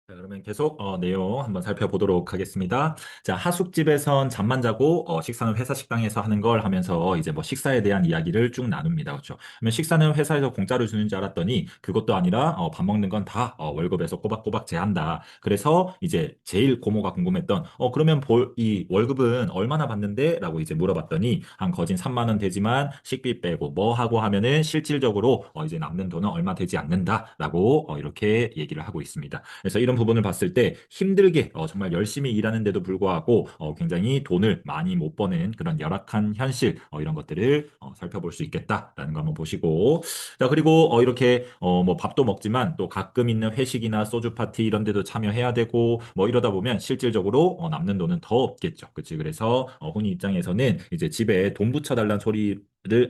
자, 그러면 계속 내용 한번 살펴보도록 하겠습니다. 자, 하숙집에선 잠만 자고 식사는 회사 식당에서 하는 걸 하면서 이제 뭐 식사에 대한 이야기를 쭉 나눕니다. 그렇죠? 그러면 식사는 회사에서 공짜로 주는 줄 알았더니 그것도 아니라 밥 먹는 건 다 월급에서 꼬박꼬박 제한다. 그래서 이제 제일 고모가 궁금했던 그러면 이 월급은 얼마나 받는데? 라고 이제 물어봤더니 한 거진 3만 원 되지만 식비 빼고 뭐 하고 하면은 실질적으로 이제 남는 돈은 얼마 되지 않는다라고 이렇게 얘기를 하고 있습니다. 그래서 이런 부분을 봤을 때 힘들게 정말 열심히 일하는데도 불구하고 굉장히 돈을 많이 못 버는 그런 열악한 현실 이런 것들을 살펴볼 수 있겠다라는 거 한번 보시고 자 그리고 이렇게 뭐 밥도 먹지만 또 가끔 있는 회식이나 소주 파티 이런 데도 참여해야 되고 뭐 이러다 보면 실질적으로 남는 돈은 더 없겠죠. 그치? 그래서 혼이 입장에서는 이제 집에 돈 붙여달라는 소리를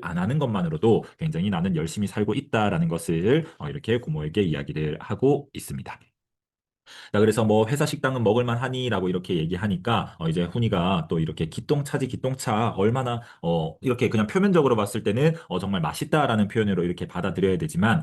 안 하는 것만으로도 굉장히 나는 열심히 살고 있다라는 것을 이렇게 고모에게 이야기를 하고 있습니다. 자, 그래서 뭐 회사 식당은 먹을만 하니라고 이렇게 얘기하니까 이제 훈이가 또 이렇게 기똥차지 기똥차 얼마나 이렇게 그냥 표면적으로 봤을 때는 정말 맛있다라는 표현으로 이렇게 받아들여야 되지만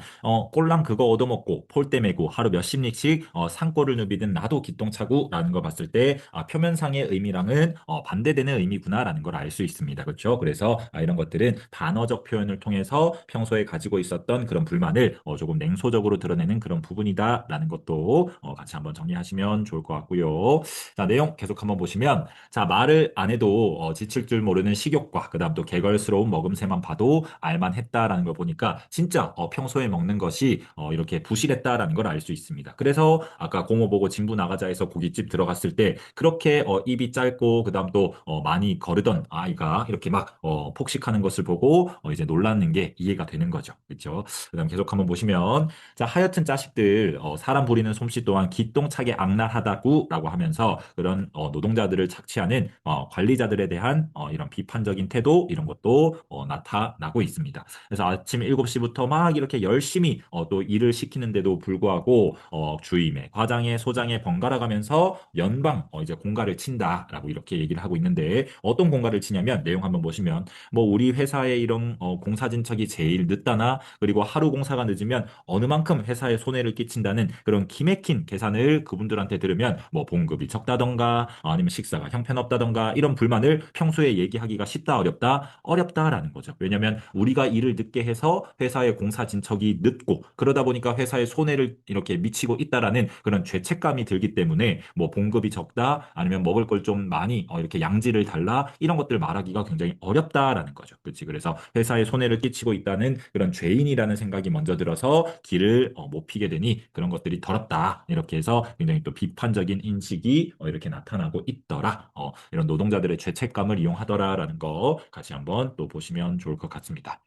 꼴랑 그거 얻어먹고 폴대 메고 하루 몇십 리씩 산골을 누비든 나도 기똥차구라는 걸 봤을 때 표면상의 의미랑은 반대되는 의미구나라는 걸 알 수 있습니다. 그렇죠? 그래서 이런 것들은 반어적 표현을 통해서 평소에 가지고 있었던 그런 불만을 조금 냉소적으로 드러내는 그런 부분이다라는 것도 같이 한번 정리하시면 좋을 것 같고요. 자, 내용 계속 한번 보시면 자, 말을 안 해도 지칠 줄 모르는 식욕과 그다음 또 개걸스러운 먹음새만 봐도 알만했다라는 걸 보니까 진짜 평소에 먹는 것이 이렇게 부실했다라는 걸 알 수 있습니다. 그래서 아까 고모 보고 진부 나가자 해서 고깃집 들어갔을 때 그렇게 입이 짧고 그다음 또 많이 거르던 아이가 이렇게 막 폭식하는 것을 보고 이제 놀라는 게 이해가 되는 거죠. 그렇죠? 그다음 계속 한번 보시면 자, 하여튼 자식들, 사람 부리는 솜씨 또한 기똥차게 악랄하다구라고 하면서 그런 노동자들을 착취하는 관리자들에 대한 이런 비판적인 태도 이런 것도 나타나고 있습니다. 그래서 아침 7시부터 막 이렇게 열심히 또 일을 시키는데도 불구하고 주임에, 과장에, 소장에 번갈아 가면서 연방 이제 공가를 친다라고 이렇게 얘기를 하고 있는데 어떤 공가를 치냐면 내용 한번 보시면 뭐 우리 회사의 이런 공사 진척이 제일 늦다나 그리고 하루 공사가 늦으면 어느 만큼 회사에 손해를 끼친다는 그런 기맥힌 계산을 그분들한테 들으면 뭐 봉급이 적다던가 아니면 식사가 형편없다던가 이런 불만을 평소에 얘기하기가 쉽다 어렵다 어렵다라는 거죠. 왜냐하면 우리가 일을 늦게 해서 회사의 공사 진척이 늦고 그러다 보니까 회사에 손해를 이렇게 미치고 있다라는 그런 죄책감이 들기 때문에 뭐 봉급이 적다 아니면 먹을 걸 좀 많이 이렇게 양질을 달라 이런 것들 말하기가 굉장히 어렵다라는 거죠. 그렇지? 그래서 회사에 손해를 끼치고 있다는 그런 죄인이라는 생각이 먼저 들어서 길을 못 피게 되니 그런 것들이 더럽다. 이렇게 해서 굉장히 또 비판적인 인식이 이렇게 나타나고 있더라. 이런 노동자들의 죄책감을 이용하더라라는 거 같이 한번 또 보시면 좋을 것 같습니다.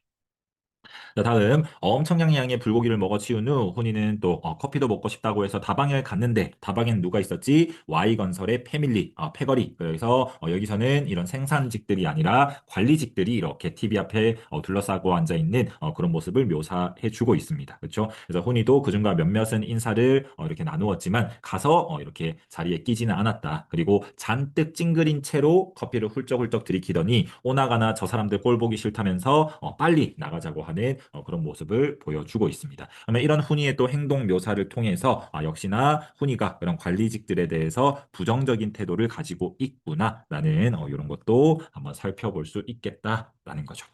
자, 다음 엄청난 양의 불고기를 먹어 치운 후 훈이는 또 커피도 먹고 싶다고 해서 다방을 갔는데 다방엔 누가 있었지? Y건설의 패밀리, 패거리. 그래서 여기서는 이런 생산직들이 아니라 관리직들이 이렇게 TV 앞에 둘러싸고 앉아 있는 그런 모습을 묘사해 주고 있습니다. 그렇죠? 그래서 훈이도 그중과 몇몇은 인사를 이렇게 나누었지만 가서 이렇게 자리에 끼지는 않았다. 그리고 잔뜩 찡그린 채로 커피를 훌쩍훌쩍 들이키더니 오나가나 저 사람들 꼴 보기 싫다면서 빨리 나가자고 하는 그런 모습을 보여주고 있습니다. 그러면 이런 훈이의 또 행동 묘사를 통해서 역시나 훈이가 그런 관리직들에 대해서 부정적인 태도를 가지고 있구나라는 이런 것도 한번 살펴볼 수 있겠다라는 거죠.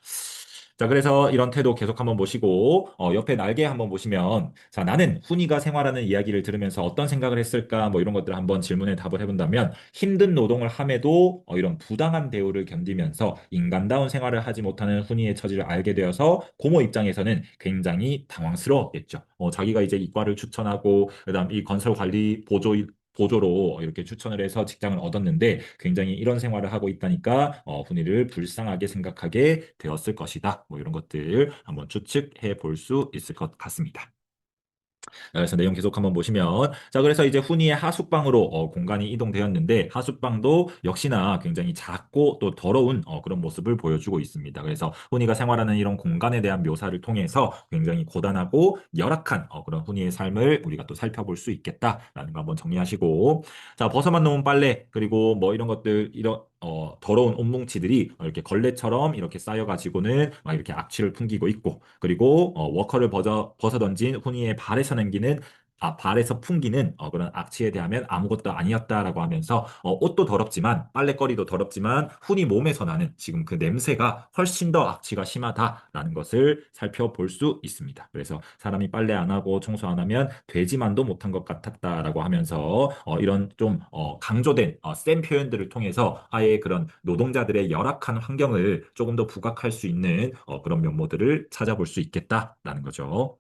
자, 그래서 이런 태도 계속 한번 보시고, 옆에 날개 한번 보시면, 자, 나는 훈이가 생활하는 이야기를 들으면서 어떤 생각을 했을까, 뭐 이런 것들을 한번 질문에 답을 해본다면, 힘든 노동을 함에도 이런 부당한 대우를 견디면서 인간다운 생활을 하지 못하는 훈이의 처지를 알게 되어서 고모 입장에서는 굉장히 당황스러웠겠죠. 자기가 이제 이과를 추천하고, 그다음 이 건설 관리 보조로 이렇게 추천을 해서 직장을 얻었는데 굉장히 이런 생활을 하고 있다니까 훈이를 불쌍하게 생각하게 되었을 것이다. 뭐 이런 것들 한번 추측해 볼 수 있을 것 같습니다. 그래서 내용 계속 한번 보시면 자 그래서 이제 훈이의 하숙방으로 공간이 이동되었는데 하숙방도 역시나 굉장히 작고 또 더러운 그런 모습을 보여주고 있습니다. 그래서 훈이가 생활하는 이런 공간에 대한 묘사를 통해서 굉장히 고단하고 열악한 그런 훈이의 삶을 우리가 또 살펴볼 수 있겠다라는 거 한번 정리하시고 자 벗어만 놓은 빨래 그리고 뭐 이런 것들 이런 더러운 옷뭉치들이 이렇게 걸레처럼 이렇게 쌓여가지고는 막 이렇게 악취를 풍기고 있고 그리고 워커를 벗어 던진 훈이의 발에서 남기는 발에서 풍기는 그런 악취에 대하면 아무것도 아니었다라고 하면서 옷도 더럽지만 빨래거리도 더럽지만 훈이 몸에서 나는 지금 그 냄새가 훨씬 더 악취가 심하다라는 것을 살펴볼 수 있습니다. 그래서 사람이 빨래 안 하고 청소 안 하면 되지만도 못한 것 같았다라고 하면서 이런 좀 강조된 센 표현들을 통해서 아예 그런 노동자들의 열악한 환경을 조금 더 부각할 수 있는 그런 면모들을 찾아볼 수 있겠다라는 거죠.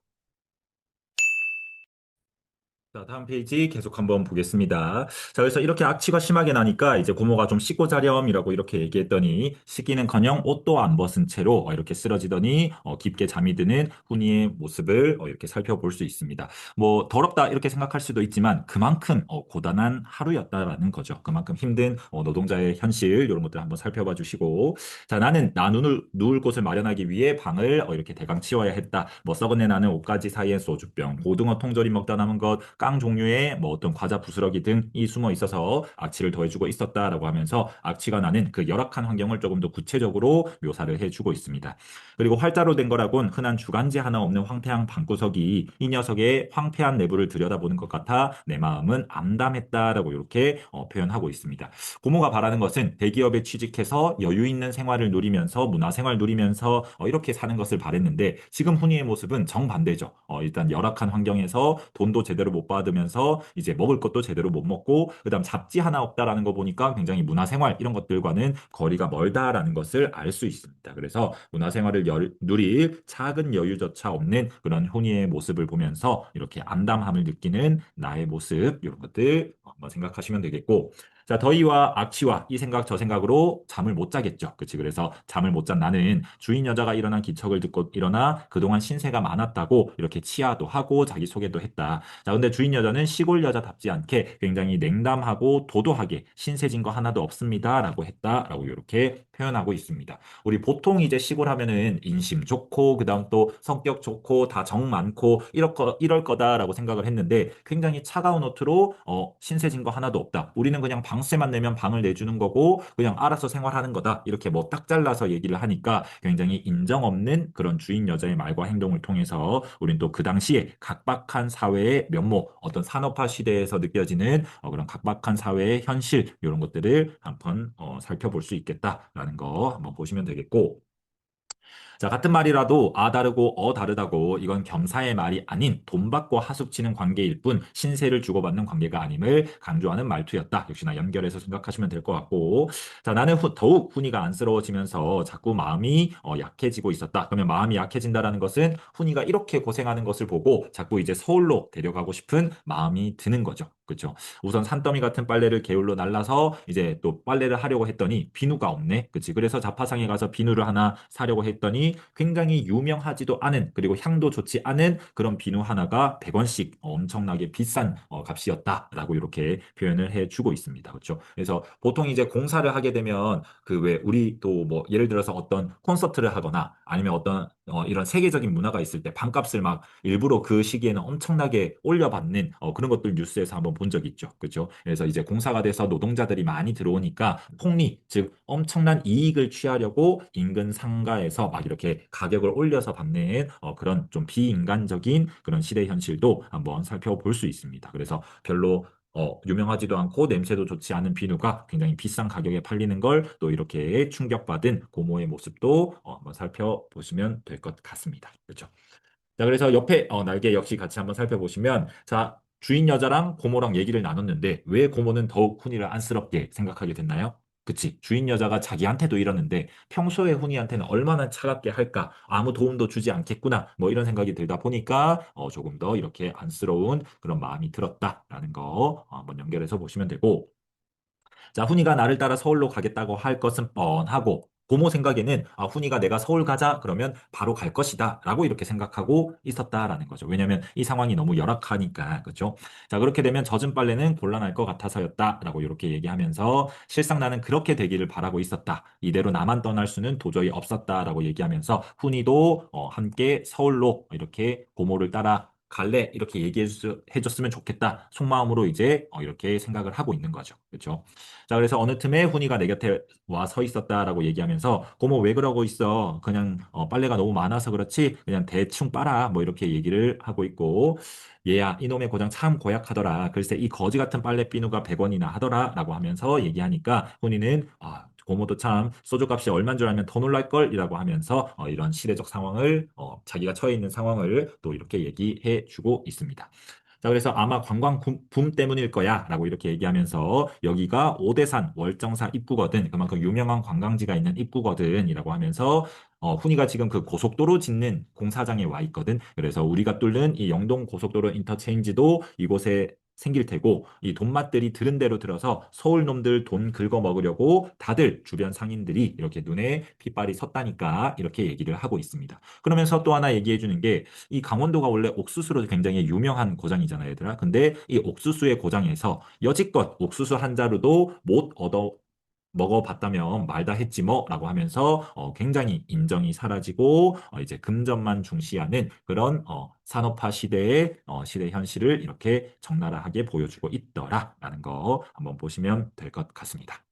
자, 다음 페이지 계속 한번 보겠습니다. 자, 그래서 이렇게 악취가 심하게 나니까 이제 고모가 좀 씻고 자렴이라고 이렇게 얘기했더니 씻기는커녕 옷도 안 벗은 채로 이렇게 쓰러지더니 깊게 잠이 드는 훈이의 모습을 이렇게 살펴볼 수 있습니다. 뭐 더럽다 이렇게 생각할 수도 있지만 그만큼 고단한 하루였다라는 거죠. 그만큼 힘든 노동자의 현실 이런 것들 한번 살펴봐 주시고 자, 나는 나 누울 곳을 마련하기 위해 방을 이렇게 대강 치워야 했다. 뭐 썩은 내 나는 옷가지 사이에 소주병, 고등어 통조림 먹다 남은 것, 깡 종류의 뭐 어떤 과자 부스러기 등이 숨어 있어서 악취를 더해주고 있었다라고 하면서 악취가 나는 그 열악한 환경을 조금 더 구체적으로 묘사를 해주고 있습니다. 그리고 활자로 된 거라곤 흔한 주간지 하나 없는 황폐한 방구석이 이 녀석의 황폐한 내부를 들여다보는 것 같아 내 마음은 암담했다라고 이렇게 표현하고 있습니다. 고모가 바라는 것은 대기업에 취직해서 여유 있는 생활을 누리면서 문화생활 누리면서 이렇게 사는 것을 바랬는데 지금 훈이의 모습은 정반대죠. 일단 열악한 환경에서 돈도 제대로 못 받으면서 이제 먹을 것도 제대로 못 먹고 그다음 잡지 하나 없다라는 거 보니까 굉장히 문화생활 이런 것들과는 거리가 멀다라는 것을 알 수 있습니다. 그래서 문화생활을 누릴 작은 여유조차 없는 그런 훈이의 모습을 보면서 이렇게 암담함을 느끼는 나의 모습 이런 것들 한번 생각하시면 되겠고 자, 더위와 악취와 이 생각 저 생각으로 잠을 못 자겠죠. 그치? 그래서 잠을 못 잔 나는 주인 여자가 일어난 기척을 듣고 일어나 그동안 신세가 많았다고 이렇게 치하도 하고 자기 소개도 했다. 자, 근데 주인 여자는 시골 여자답지 않게 굉장히 냉담하고 도도하게 신세진 거 하나도 없습니다라고 했다라고 이렇게 표현하고 있습니다. 우리 보통 이제 시골 하면은 인심 좋고 그다음 또 성격 좋고 다 정 많고 이럴 거다라고 생각을 했는데 굉장히 차가운 어투로 신세진 거 하나도 없다. 우리는 그냥 방세만 내면 방을 내주는 거고 그냥 알아서 생활하는 거다. 이렇게 뭐 딱 잘라서 얘기를 하니까 굉장히 인정 없는 그런 주인 여자의 말과 행동을 통해서 우린 또 그 당시에 각박한 사회의 면모, 어떤 산업화 시대에서 느껴지는 그런 각박한 사회의 현실 이런 것들을 한번 살펴볼 수 있겠다라는 거 한번 보시면 되겠고 자, 같은 말이라도 다르고 다르다고 이건 겸사의 말이 아닌 돈 받고 하숙치는 관계일 뿐 신세를 주고받는 관계가 아님을 강조하는 말투였다. 역시나 연결해서 생각하시면 될 것 같고 자, 나는 더욱 훈이가 안쓰러워지면서 자꾸 마음이 약해지고 있었다. 그러면 마음이 약해진다라는 것은 훈이가 이렇게 고생하는 것을 보고 자꾸 이제 서울로 데려가고 싶은 마음이 드는 거죠. 그렇죠? 우선 산더미 같은 빨래를 게을러 날라서 이제 또 빨래를 하려고 했더니 비누가 없네. 그치? 그래서 자파상에 가서 비누를 하나 사려고 했더니 굉장히 유명하지도 않은 그리고 향도 좋지 않은 그런 비누 하나가 100원씩 엄청나게 비싼 값이었다라고 이렇게 표현을 해주고 있습니다. 그렇죠? 그래서 보통 이제 공사를 하게 되면 그 왜 우리 또 뭐 예를 들어서 어떤 콘서트를 하거나 아니면 어떤 이런 세계적인 문화가 있을 때 반값을 막 일부러 그 시기에는 엄청나게 올려받는 그런 것들 뉴스에서 한번 본 적 있죠. 그렇죠? 그래서 이제 공사가 돼서 노동자들이 많이 들어오니까 폭리, 즉 엄청난 이익을 취하려고 인근 상가에서 막 이렇게 가격을 올려서 받는 그런 좀 비인간적인 그런 시대 현실도 한번 살펴볼 수 있습니다. 그래서 별로 유명하지도 않고 냄새도 좋지 않은 비누가 굉장히 비싼 가격에 팔리는 걸 또 이렇게 충격받은 고모의 모습도 한번 살펴보시면 될 것 같습니다. 그렇죠? 자, 그래서 옆에 날개 역시 같이 한번 살펴보시면 자, 주인 여자랑 고모랑 얘기를 나눴는데 왜 고모는 더욱 훈이를 안쓰럽게 생각하게 됐나요? 그치. 주인 여자가 자기한테도 이러는데 평소에 훈이한테는 얼마나 차갑게 할까? 아무 도움도 주지 않겠구나. 뭐 이런 생각이 들다 보니까 조금 더 이렇게 안쓰러운 그런 마음이 들었다라는 거 한번 연결해서 보시면 되고 자, 훈이가 나를 따라 서울로 가겠다고 할 것은 뻔하고 고모 생각에는 훈이가 내가 서울 가자 그러면 바로 갈 것이다 라고 이렇게 생각하고 있었다라는 거죠. 왜냐하면 이 상황이 너무 열악하니까 그렇죠. 자, 그렇게 되면 젖은 빨래는 곤란할 것 같아서였다라고 이렇게 얘기하면서 실상 나는 그렇게 되기를 바라고 있었다. 이대로 나만 떠날 수는 도저히 없었다라고 얘기하면서 훈이도 함께 서울로 이렇게 고모를 따라 갈래? 이렇게 해줬으면 좋겠다. 속마음으로 이제 이렇게 생각을 하고 있는 거죠. 그렇죠? 자, 그래서 어느 틈에 훈이가 내 곁에 와 서 있었다라고 얘기하면서 고모 왜 그러고 있어? 그냥 빨래가 너무 많아서 그렇지? 그냥 대충 빨아. 뭐 이렇게 얘기를 하고 있고 얘야 이놈의 고장 참 고약하더라. 글쎄 이 거지 같은 빨래 비누가 100원이나 하더라. 라고 하면서 얘기하니까 훈이는 고모도 참 소주값이 얼마인 줄 알면 더 놀랄걸 이라고 하면서 이런 시대적 상황을 자기가 처해 있는 상황을 또 이렇게 얘기해 주고 있습니다. 자, 그래서 아마 관광 붐 때문일 거야 라고 이렇게 얘기하면서 여기가 오대산 월정사 입구거든. 그만큼 유명한 관광지가 있는 입구거든 이라고 하면서 훈이가 지금 그 고속도로 짓는 공사장에 와 있거든. 그래서 우리가 뚫는 이 영동 고속도로 인터체인지도 이곳에 생길 테고 이 돈맛들이 들은 대로 들어서 서울 놈들 돈 긁어 먹으려고 다들 주변 상인들이 이렇게 눈에 핏발이 섰다니까 이렇게 얘기를 하고 있습니다. 그러면서 또 하나 얘기해 주는 게 이 강원도가 원래 옥수수로 굉장히 유명한 고장이잖아요, 얘들아. 근데 이 옥수수의 고장에서 여지껏 옥수수 한 자루도 못 얻어 먹어봤다면 말다 했지 뭐라고 하면서 굉장히 인정이 사라지고 이제 금전만 중시하는 그런 산업화 시대의 시대 현실을 이렇게 적나라하게 보여주고 있더라라는 거 한번 보시면 될 것 같습니다.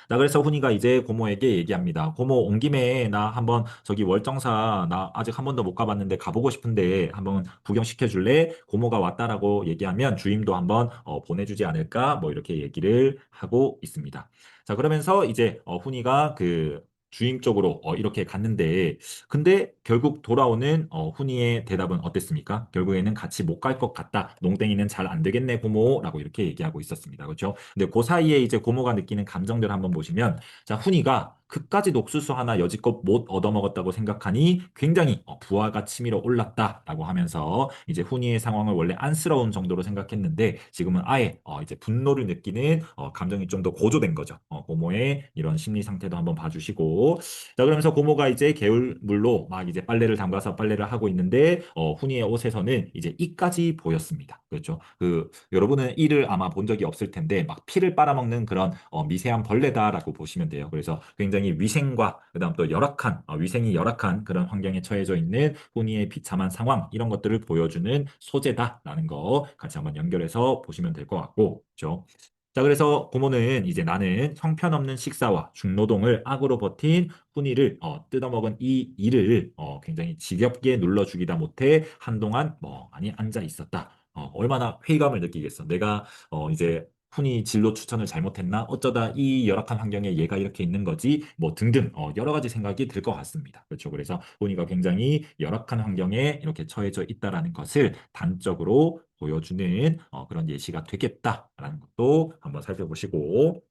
나 그래서 훈이가 이제 고모에게 얘기합니다. 고모 온 김에 나 한번 저기 월정사 나 아직 한 번도 못 가봤는데 가보고 싶은데 한번 구경시켜 줄래? 고모가 왔다라고 얘기하면 주임도 한번 보내주지 않을까? 뭐 이렇게 얘기를 하고 있습니다. 자 그러면서 이제 훈이가 그 주임 쪽으로 이렇게 갔는데 근데 결국 돌아오는 훈이의 대답은 어땠습니까? 결국에는 같이 못 갈 것 같다. 농땡이는 잘 안 되겠네 고모라고 이렇게 얘기하고 있었습니다. 그렇죠? 근데 그 사이에 이제 고모가 느끼는 감정들 한번 보시면 자 훈이가 그까지 옥수수 하나 여지껏 못 얻어먹었다고 생각하니 굉장히 부하가 치밀어 올랐다라고 하면서 이제 훈이의 상황을 원래 안쓰러운 정도로 생각했는데 지금은 아예 이제 분노를 느끼는 감정이 좀 더 고조된 거죠. 고모의 이런 심리 상태도 한번 봐주시고 자 그러면서 고모가 이제 개울물로 막 이제 빨래를 담가서 빨래를 하고 있는데 훈이의 옷에서는 이제 이까지 보였습니다. 그렇죠? 그 여러분은 이를 아마 본 적이 없을 텐데 막 피를 빨아먹는 그런 미세한 벌레다라고 보시면 돼요. 그래서 굉장히 위생과 그다음 또 열악한 위생이 열악한 그런 환경에 처해져 있는 혼이의 비참한 상황 이런 것들을 보여주는 소재다라는 거 같이 한번 연결해서 보시면 될 것 같고 그렇죠? 자, 그래서 고모는 이제 나는 형편없는 식사와 중노동을 악으로 버틴 훈이를 뜯어먹은 이 일을 굉장히 지겹게 눌러주기다 못해 한동안 멍하니 앉아 있었다. 얼마나 회의감을 느끼겠어. 내가 이제 훈이 진로 추천을 잘못했나? 어쩌다 이 열악한 환경에 얘가 이렇게 있는 거지? 뭐 등등 여러 가지 생각이 들 것 같습니다. 그렇죠. 그래서 훈이가 굉장히 열악한 환경에 이렇게 처해져 있다라는 것을 단적으로 보여주는 그런 예시가 되겠다라는 것도 한번 살펴보시고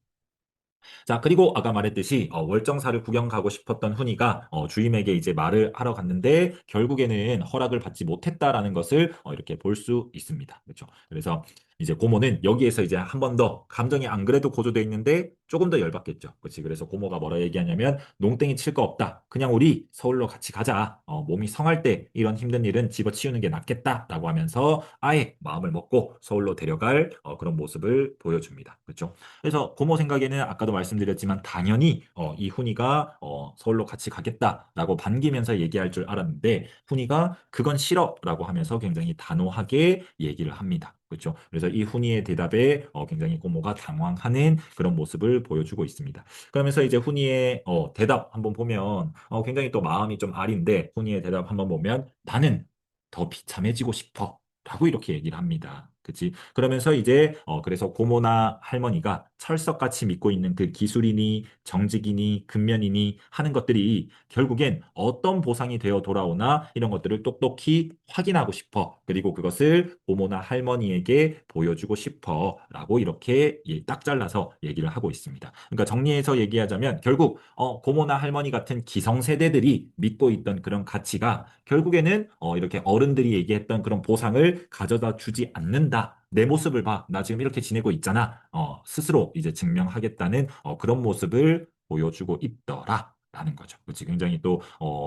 자, 그리고 아까 말했듯이 월정사를 구경 가고 싶었던 훈이가 주임에게 이제 말을 하러 갔는데 결국에는 허락을 받지 못했다라는 것을 이렇게 볼 수 있습니다. 그렇죠? 그래서 이제 고모는 여기에서 이제 한 번 더 감정이 안 그래도 고조돼 있는데 조금 더 열받겠죠. 그렇지? 그래서 고모가 뭐라 얘기하냐면 농땡이 칠 거 없다. 그냥 우리 서울로 같이 가자. 몸이 성할 때 이런 힘든 일은 집어치우는 게 낫겠다라고 하면서 아예 마음을 먹고 서울로 데려갈 그런 모습을 보여줍니다. 그렇죠? 그래서 고모 생각에는 아까도 말씀드렸지만 당연히 이 훈이가 서울로 같이 가겠다라고 반기면서 얘기할 줄 알았는데 훈이가 그건 싫어라고 하면서 굉장히 단호하게 얘기를 합니다. 그렇죠? 그래서 이 훈이의 대답에 굉장히 고모가 당황하는 그런 모습을 보여주고 있습니다. 그러면서 이제 훈이의 대답 한번 보면 굉장히 또 마음이 좀 아린데 훈이의 대답 한번 보면 나는 더 비참해지고 싶어. 라고 이렇게 얘기를 합니다. 그치? 그러면서 이제 그래서 고모나 할머니가 철석같이 믿고 있는 그 기술이니 정직이니 근면이니 하는 것들이 결국엔 어떤 보상이 되어 돌아오나 이런 것들을 똑똑히 확인하고 싶어. 그리고 그것을 고모나 할머니에게 보여주고 싶어. 라고 이렇게 딱 잘라서 얘기를 하고 있습니다. 그러니까 정리해서 얘기하자면 결국 고모나 할머니 같은 기성세대들이 믿고 있던 그런 가치가 결국에는 이렇게 어른들이 얘기했던 그런 보상을 가져다 주지 않는다. 내 모습을 봐. 나 지금 이렇게 지내고 있잖아. 스스로 이제 증명하겠다는 그런 모습을 보여주고 있더라. 라는 거죠. 그치? 굉장히 또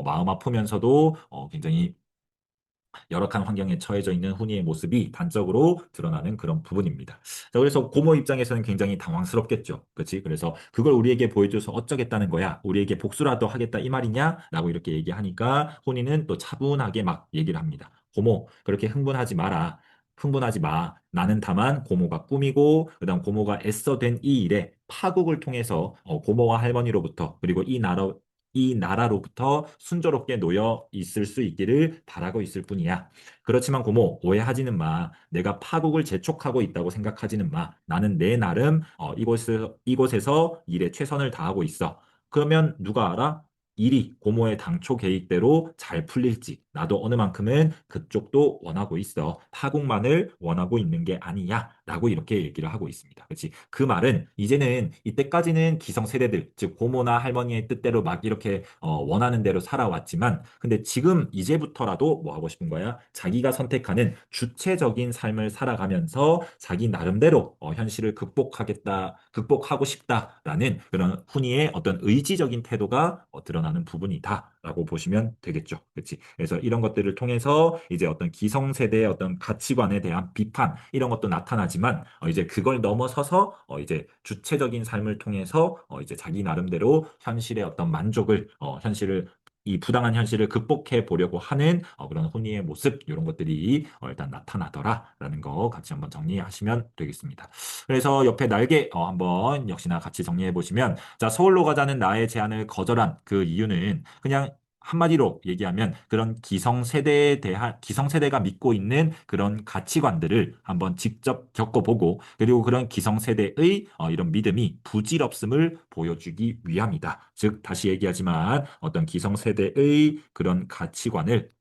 마음 아프면서도 굉장히 열악한 환경에 처해져 있는 훈이의 모습이 단적으로 드러나는 그런 부분입니다. 자, 그래서 고모 입장에서는 굉장히 당황스럽겠죠. 그렇지? 그래서 그걸 우리에게 보여줘서 어쩌겠다는 거야? 우리에게 복수라도 하겠다 이 말이냐? 라고 이렇게 얘기하니까 훈이는 또 차분하게 막 얘기를 합니다. 고모, 그렇게 흥분하지 마라. 흥분하지 마. 나는 다만 고모가 꿈이고, 그다음 고모가 애써 된 이 일에 파국을 통해서 고모와 할머니로부터, 그리고 이 나라로부터 순조롭게 놓여 있을 수 있기를 바라고 있을 뿐이야. 그렇지만 고모, 오해하지는 마. 내가 파국을 재촉하고 있다고 생각하지는 마. 나는 내 나름 이곳에서 일에 최선을 다하고 있어. 그러면 누가 알아? 일이 고모의 당초 계획대로 잘 풀릴지 나도 어느 만큼은 그쪽도 원하고 있어. 파국만을 원하고 있는 게 아니야. 라고 이렇게 얘기를 하고 있습니다. 그렇지? 그 말은 이제는 이때까지는 기성세대들, 즉 고모나 할머니의 뜻대로 막 이렇게 원하는 대로 살아왔지만 근데 지금 이제부터라도 뭐 하고 싶은 거야? 자기가 선택하는 주체적인 삶을 살아가면서 자기 나름대로 현실을 극복하고 싶다라는 그런 훈이의 어떤 의지적인 태도가 드러나는 부분이다라고 보시면 되겠죠. 그렇지? 그래서 이런 것들을 통해서 이제 어떤 기성세대의 어떤 가치관에 대한 비판 이런 것도 나타나지만 이제 그걸 넘어서서 이제 주체적인 삶을 통해서 이제 자기 나름대로 현실의 어떤 만족을 현실을 이 부당한 현실을 극복해 보려고 하는 그런 혼이의 모습 이런 것들이 일단 나타나더라라는 거 같이 한번 정리하시면 되겠습니다. 그래서 옆에 날개 한번 역시나 같이 정리해 보시면 자 서울로 가자는 나의 제안을 거절한 그 이유는 그냥 한마디로 얘기하면 그런 기성세대가 믿고 있는 그런 가치관들을 한번 직접 겪어보고 그리고 그런 기성세대의 이런 믿음이 부질없음을 보여주기 위함이다. 즉 다시 얘기하지만 어떤 기성세대의 그런 가치관을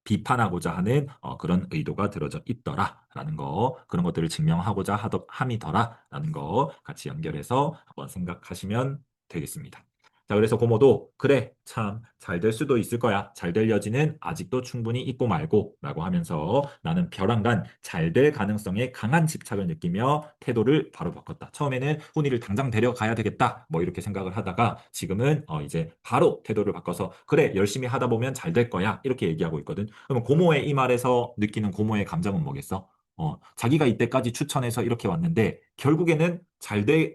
비판하고자 하는 그런 의도가 들어져 있더라라는 거, 그런 것들을 증명하고자 함이더라라는 거 같이 연결해서 한번 생각하시면 되겠습니다. 자, 그래서 고모도 그래, 참, 잘 될 수도 있을 거야. 잘 될 여지는 아직도 충분히 있고 말고 라고 하면서 나는 벼랑간 잘 될 가능성에 강한 집착을 느끼며 태도를 바로 바꿨다. 처음에는 훈이를 당장 데려가야 되겠다. 뭐 이렇게 생각을 하다가 지금은 이제 바로 태도를 바꿔서 그래, 열심히 하다 보면 잘 될 거야. 이렇게 얘기하고 있거든. 그러면 고모의 이 말에서 느끼는 고모의 감정은 뭐겠어? 자기가 이때까지 추천해서 이렇게 왔는데 결국에는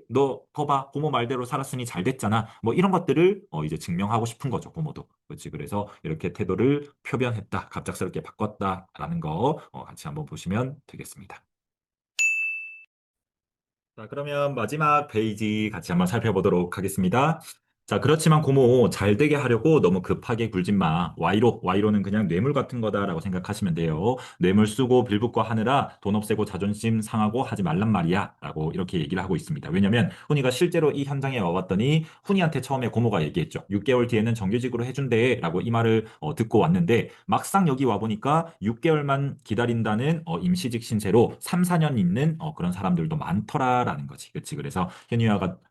너 거봐 고모 말대로 살았으니 잘 됐잖아 뭐 이런 것들을 이제 증명하고 싶은 거죠 고모도 그렇지 그래서 이렇게 태도를 표변했다 갑작스럽게 바꿨다라는 거 같이 한번 보시면 되겠습니다. 자, 그러면 마지막 페이지 같이 한번 살펴보도록 하겠습니다. 자, 그렇지만 고모 잘 되게 하려고 너무 급하게 굴진 마. 와이로는 그냥 뇌물 같은 거다라고 생각하시면 돼요. 뇌물 쓰고 빌붙고 하느라 돈 없애고 자존심 상하고 하지 말란 말이야. 라고 이렇게 얘기를 하고 있습니다. 왜냐면 훈이가 실제로 이 현장에 와봤더니 훈이한테 처음에 고모가 얘기했죠. 6개월 뒤에는 정규직으로 해준대. 라고 이 말을 듣고 왔는데 막상 여기 와보니까 6개월만 기다린다는 임시직 신세로 3, 4년 있는 그런 사람들도 많더라라는 거지. 그치? 그래서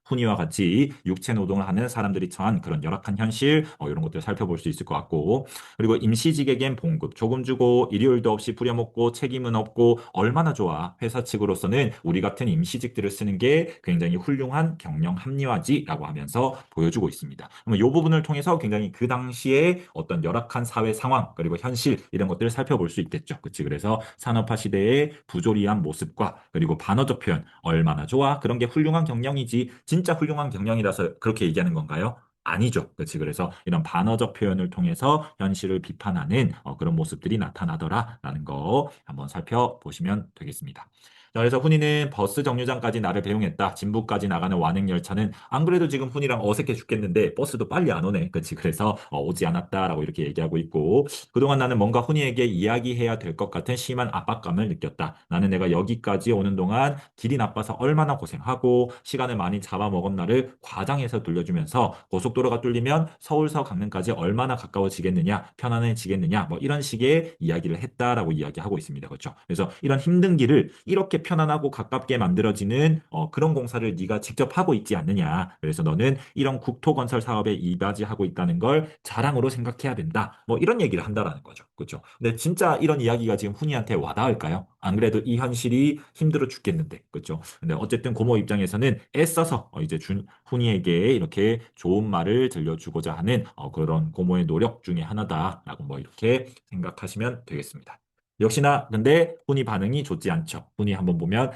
훈이와 같이 육체 노동을 하는 사람들이 처한 그런 열악한 현실 이런 것들 살펴볼 수 있을 것 같고 그리고 임시직에겐 봉급 조금 주고 일요일도 없이 부려먹고 책임은 없고 얼마나 좋아. 회사 측으로서는 우리 같은 임시직들을 쓰는 게 굉장히 훌륭한 경영 합리화지라고 하면서 보여주고 있습니다. 그러면 이 부분을 통해서 굉장히 그 당시에 어떤 열악한 사회 상황 그리고 현실 이런 것들을 살펴볼 수 있겠죠. 그치? 그래서 산업화 시대의 부조리한 모습과 그리고 반어적 표현 얼마나 좋아. 그런 게 훌륭한 경영이지. 진짜 훌륭한 경영이라서 그렇게 얘기하는 건가요? 아니죠. 그렇지. 그래서 이런 반어적 표현을 통해서 현실을 비판하는 그런 모습들이 나타나더라라는 거 한번 살펴보시면 되겠습니다. 자, 그래서 훈이는 버스 정류장까지 나를 배웅했다. 진부까지 나가는 완행 열차는 안 그래도 지금 훈이랑 어색해 죽겠는데 버스도 빨리 안 오네. 그렇지. 그래서 오지 않았다라고 이렇게 얘기하고 있고 그동안 나는 뭔가 훈이에게 이야기해야 될 것 같은 심한 압박감을 느꼈다. 나는 내가 여기까지 오는 동안 길이 나빠서 얼마나 고생하고 시간을 많이 잡아먹은 나를 과장해서 돌려주면서 고속도로가 뚫리면 서울서 강릉까지 얼마나 가까워지겠느냐, 편안해지겠느냐, 뭐 이런 식의 이야기를 했다라고 이야기하고 있습니다. 그렇죠? 그래서 이런 힘든 길을 이렇게 편안하고 가깝게 만들어지는 그런 공사를 네가 직접 하고 있지 않느냐. 그래서 너는 이런 국토건설 사업에 이바지하고 있다는 걸 자랑으로 생각해야 된다. 뭐 이런 얘기를 한다라는 거죠. 그렇죠? 근데 진짜 이런 이야기가 지금 훈이한테 와닿을까요? 안 그래도 이 현실이 힘들어 죽겠는데. 그렇죠? 근데 어쨌든 고모 입장에서는 애써서 이제 훈이에게 이렇게 좋은 말을 들려주고자 하는 그런 고모의 노력 중에 하나다라고 뭐 이렇게 생각하시면 되겠습니다. 역시나 근데 훈이 반응이 좋지 않죠. 훈이 한번 보면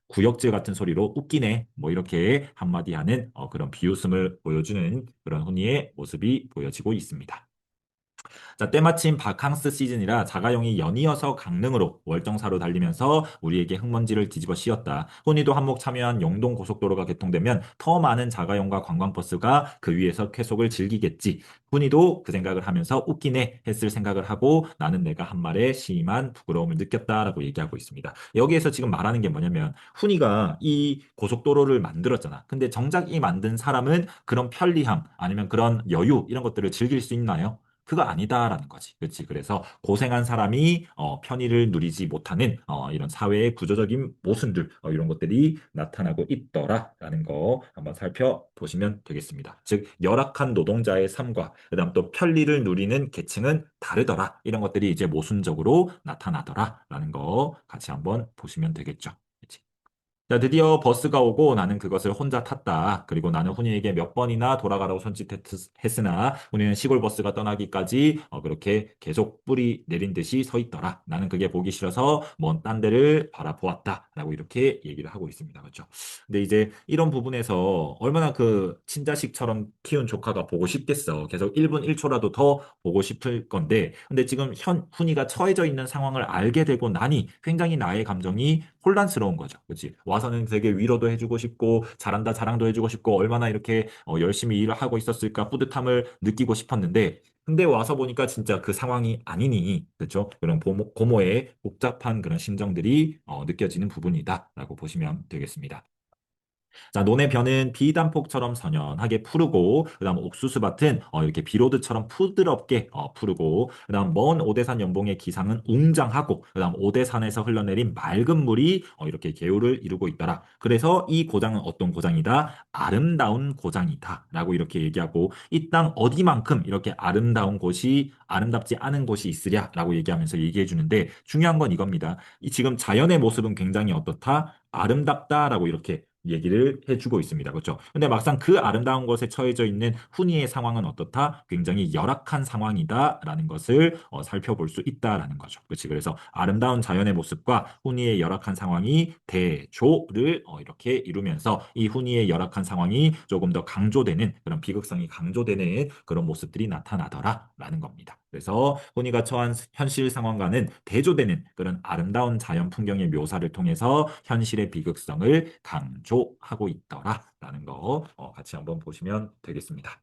구역질 같은 소리로 웃기네. 뭐 이렇게 한마디 하는 그런 비웃음을 보여주는 그런 훈이의 모습이 보여지고 있습니다. 자, 때마침 바캉스 시즌이라 자가용이 연이어서 강릉으로 월정사로 달리면서 우리에게 흙먼지를 뒤집어 씌웠다. 훈이도 한몫 참여한 영동 고속도로가 개통되면 더 많은 자가용과 관광버스가 그 위에서 쾌속을 즐기겠지. 훈이도 그 생각을 하면서 웃기네 했을 생각을 하고 나는 내가 한 말에 심한 부끄러움을 느꼈다라고 얘기하고 있습니다. 여기에서 지금 말하는 게 뭐냐면 훈이가 이 고속도로를 만들었잖아. 근데 정작 이 만든 사람은 그런 편리함 아니면 그런 여유 이런 것들을 즐길 수 있나요? 그거 아니다라는 거지. 그렇지. 그래서 고생한 사람이 편의를 누리지 못하는 이런 사회의 구조적인 모순들 이런 것들이 나타나고 있더라라는 거 한번 살펴보시면 되겠습니다. 즉 열악한 노동자의 삶과 그다음 또 편리를 누리는 계층은 다르더라. 이런 것들이 이제 모순적으로 나타나더라라는 거 같이 한번 보시면 되겠죠. 그치? 자, 드디어 버스가 오고 나는 그것을 혼자 탔다. 그리고 나는 훈이에게 몇 번이나 돌아가라고 손짓했으나 훈이는 시골 버스가 떠나기까지 그렇게 계속 뿌리 내린 듯이 서 있더라. 나는 그게 보기 싫어서 먼 딴 데를 바라보았다. 라고 이렇게 얘기를 하고 있습니다. 그렇죠? 근데 이제 이런 부분에서 얼마나 그 친자식처럼 키운 조카가 보고 싶겠어. 계속 1분 1초라도 더 보고 싶을 건데. 근데 지금 훈이가 처해져 있는 상황을 알게 되고 나니 굉장히 나의 감정이 혼란스러운 거죠. 그렇지? 와서는 되게 위로도 해주고 싶고 잘한다 자랑도 해주고 싶고 얼마나 이렇게 열심히 일을 하고 있었을까 뿌듯함을 느끼고 싶었는데 근데 와서 보니까 진짜 그 상황이 아니니 그렇죠? 그런 고모의 복잡한 그런 심정들이 느껴지는 부분이다라고 보시면 되겠습니다. 자, 논의 벼는 비단폭처럼 선연하게 푸르고, 그다음 옥수수밭은 이렇게 비로드처럼 부드럽게 푸르고, 그다음 먼 오대산 연봉의 기상은 웅장하고, 그다음 오대산에서 흘러내린 맑은 물이 이렇게 개울을 이루고 있더라. 그래서 이 고장은 어떤 고장이다? 아름다운 고장이다라고 이렇게 얘기하고, 이 땅 어디만큼 이렇게 아름다운 곳이 아름답지 않은 곳이 있으랴라고 얘기하면서 얘기해 주는데 중요한 건 이겁니다. 이 지금 자연의 모습은 굉장히 어떻다? 아름답다라고 이렇게 얘기를 해주고 있습니다. 그렇죠? 근데 막상 그 아름다운 곳에 처해져 있는 훈이의 상황은 어떻다? 굉장히 열악한 상황이다라는 것을 살펴볼 수 있다라는 거죠. 그렇지? 그래서 아름다운 자연의 모습과 훈이의 열악한 상황이 대조를 이렇게 이루면서 이 훈이의 열악한 상황이 조금 더 강조되는 그런 비극성이 강조되는 그런 모습들이 나타나더라라는 겁니다. 그래서 훈이가 처한 현실 상황과는 대조되는 그런 아름다운 자연 풍경의 묘사를 통해서 현실의 비극성을 강조하고 있더라라는 거 같이 한번 보시면 되겠습니다.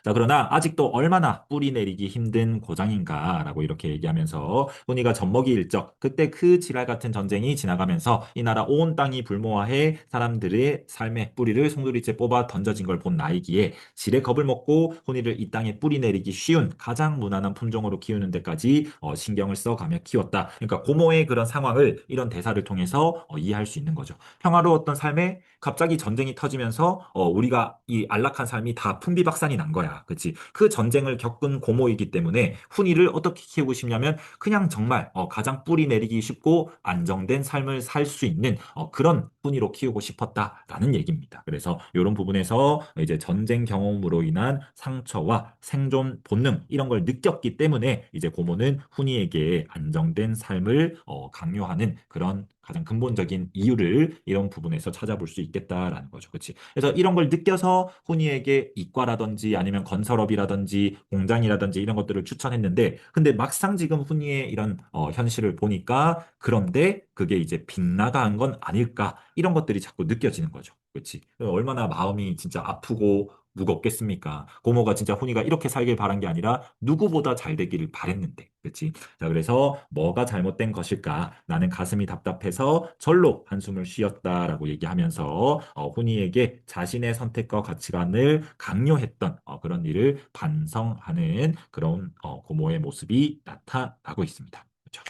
자, 그러나 아직도 얼마나 뿌리 내리기 힘든 고장인가라고 이렇게 얘기하면서 훈이가 젖먹이 일적 그때 그 지랄 같은 전쟁이 지나가면서 이 나라 온 땅이 불모화해 사람들의 삶의 뿌리를 송두리째 뽑아 던져진 걸 본 나이기에 지레 겁을 먹고 훈이를 이 땅에 뿌리 내리기 쉬운 가장 무난한 품종으로 키우는 데까지 신경을 써가며 키웠다. 그러니까 고모의 그런 상황을 이런 대사를 통해서 이해할 수 있는 거죠. 평화로웠던 삶에 갑자기 전쟁이 터지면서 우리가 이 안락한 삶이 다 풍비박산이 난 거야. 그치? 그 전쟁을 겪은 고모이기 때문에 훈이를 어떻게 키우고 싶냐면 그냥 정말 가장 뿌리 내리기 쉽고 안정된 삶을 살 수 있는 그런 훈이로 키우고 싶었다라는 얘기입니다. 그래서 이런 부분에서 이제 전쟁 경험으로 인한 상처와 생존 본능 이런 걸 느꼈기 때문에 이제 고모는 훈이에게 안정된 삶을 강요하는 그런 가장 근본적인 이유를 이런 부분에서 찾아볼 수 있겠다라는 거죠. 그렇지? 그래서 이런 걸 느껴서 훈이에게 이과라든지 아니면 건설업이라든지 공장이라든지 이런 것들을 추천했는데 근데 막상 지금 훈이의 이런 현실을 보니까 그런데 그게 이제 빗나간 건 아닐까 이런 것들이 자꾸 느껴지는 거죠. 그렇지? 얼마나 마음이 진짜 아프고 무겁겠습니까? 고모가 진짜 훈이가 이렇게 살길 바란 게 아니라 누구보다 잘 되기를 바랬는데. 그렇지? 자, 그래서 뭐가 잘못된 것일까? 나는 가슴이 답답해서 절로 한숨을 쉬었다라고 얘기하면서 훈이에게 자신의 선택과 가치관을 강요했던 그런 일을 반성하는 그런 고모의 모습이 나타나고 있습니다. 그렇죠?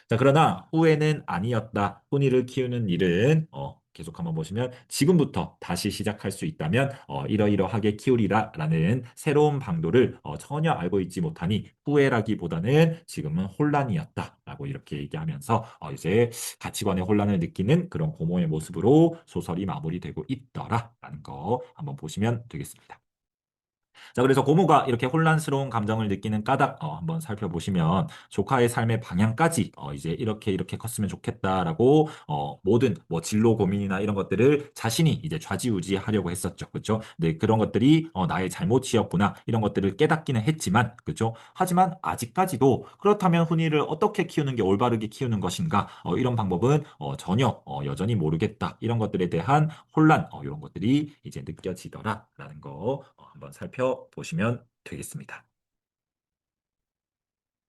자, 그러나 후회는 아니었다. 훈이를 키우는 일은 계속 한번 보시면 지금부터 다시 시작할 수 있다면 이러이러하게 키우리라라는 새로운 방도를 전혀 알고 있지 못하니 후회라기보다는 지금은 혼란이었다라고 이렇게 얘기하면서 이제 가치관의 혼란을 느끼는 그런 고모의 모습으로 소설이 마무리되고 있더라라는 거 한번 보시면 되겠습니다. 자, 그래서 고모가 이렇게 혼란스러운 감정을 느끼는 까닭 한번 살펴보시면 조카의 삶의 방향까지 이제 이렇게 컸으면 좋겠다라고 모든 뭐 진로 고민이나 이런 것들을 자신이 이제 좌지우지하려고 했었죠. 그렇죠? 네, 그런 것들이 나의 잘못이었구나 이런 것들을 깨닫기는 했지만 그렇죠? 하지만 아직까지도 그렇다면 훈이를 어떻게 키우는 게 올바르게 키우는 것인가 이런 방법은 전혀 여전히 모르겠다 이런 것들에 대한 혼란 이런 것들이 이제 느껴지더라라는 거 한번 살펴보시면 되겠습니다.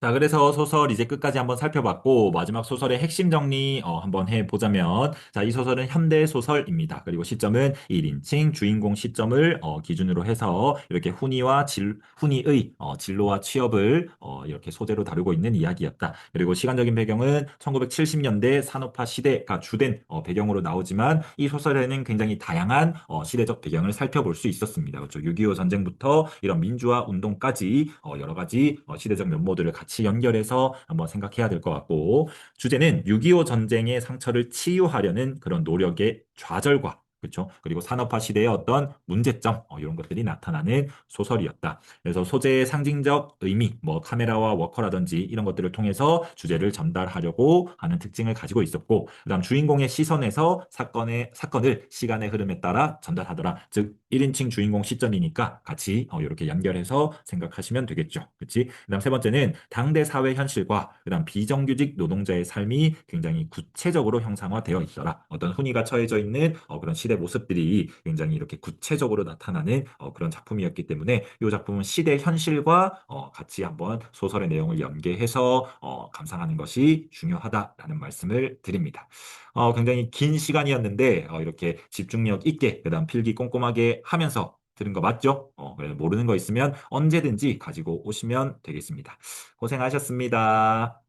자, 그래서 소설 이제 끝까지 한번 살펴봤고, 마지막 소설의 핵심 정리 한번 해보자면, 자, 이 소설은 현대 소설입니다. 그리고 시점은 1인칭 주인공 시점을 기준으로 해서 이렇게 훈이의 진로와 취업을 이렇게 소재로 다루고 있는 이야기였다. 그리고 시간적인 배경은 1970년대 산업화 시대가 주된 배경으로 나오지만, 이 소설에는 굉장히 다양한 시대적 배경을 살펴볼 수 있었습니다. 그렇죠. 6.25 전쟁부터 이런 민주화 운동까지 여러 가지 시대적 면모들을 같이 연결해서 한번 생각해야 될 것 같고 주제는 6.25 전쟁의 상처를 치유하려는 그런 노력의 좌절과 그렇죠. 그리고 산업화 시대의 어떤 문제점 이런 것들이 나타나는 소설이었다. 그래서 소재의 상징적 의미, 뭐 카메라와 워커라든지 이런 것들을 통해서 주제를 전달하려고 하는 특징을 가지고 있었고, 그다음 주인공의 시선에서 사건을 시간의 흐름에 따라 전달하더라. 즉 1인칭 주인공 시점이니까 같이 이렇게 연결해서 생각하시면 되겠죠. 그렇지? 그다음 세 번째는 당대 사회 현실과 그다음 비정규직 노동자의 삶이 굉장히 구체적으로 형상화되어 있더라. 어떤 훈이가 처해져 있는 그런 시대 모습들이 굉장히 이렇게 구체적으로 나타나는 그런 작품이었기 때문에 이 작품은 시대 현실과 같이 한번 소설의 내용을 연계해서 감상하는 것이 중요하다라는 말씀을 드립니다. 굉장히 긴 시간이었는데 이렇게 집중력 있게 그다음 필기 꼼꼼하게 하면서 들은 거 맞죠? 그래서 모르는 거 있으면 언제든지 가지고 오시면 되겠습니다. 고생하셨습니다.